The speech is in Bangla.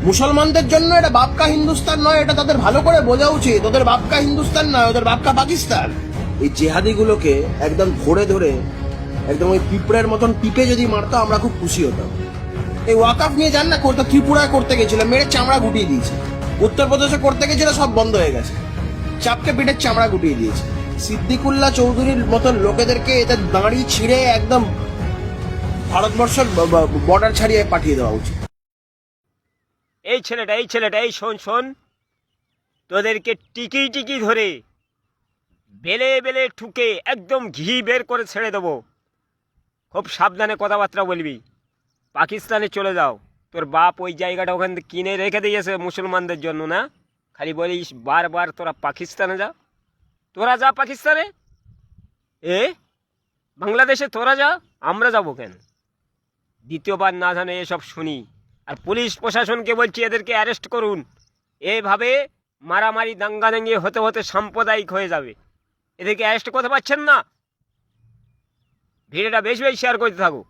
মুসলমানদের জন্য এটা বাপকা হিন্দুস্তান নয়, এটা তাদের ভালো করে বোঝা উচিত। ওদের বাপকা হিন্দুস্তান নয়, ওদের বাপকা পাকিস্তান। এই জেহাদিগুলোকে একদম ধরে ধরে একদম ওই পিঁপড়ের মতন পিপে যদি মারতো আমরা খুব খুশি হতাম। এই ওয়াকাফ নিয়ে জান না, করতো ত্রিপুরায় করতে গেছিল, মেরে চামড়া গুটিয়ে দিয়েছে। উত্তরপ্রদেশে করতে গেছিল, সব বন্ধ হয়ে গেছে, চাপকে পিঠের চামড়া গুটিয়ে দিয়েছে। সিদ্দিকুল্লাহ চৌধুরীর মতন লোকেদেরকে এদের দাঁড়ি ছিঁড়ে একদম ভারতবর্ষের বর্ডার ছাড়িয়ে পাঠিয়ে দেওয়া উচিত। এই ছেলেটা এই শোন, তোদেরকে টিকি টিকি ধরে বেলে বেলে ঠুকে একদম ঘি বের করে ছেড়ে দেবো। খুব সাবধানে কথাবার্তা বলবি। পাকিস্তানে চলে যাও, তোর বাপ ওই জায়গাটা ওখান থেকে কিনে রেখে দিয়েছে মুসলমানদের জন্য না। খালি বলিস বারবার তোরা পাকিস্তানে যা, তোরা যা পাকিস্তানে। বাংলাদেশে তোরা যা, আমরা যাবো কেন? দ্বিতীয়বার না জানে এসব শুনি। আর পুলিশ প্রশাসনকে বলছি এদেরকে অ্যারেস্ট করুন। এভাবে মারামারি দাঙ্গাদাঙ্গি হতে হতে সাম্প্রদায়িক হয়ে যাবে। এদেরকে অ্যারেস্ট করতে পারছেন না। ভিডিওটা বেশি বেশি শেয়ার করতে থাকুক।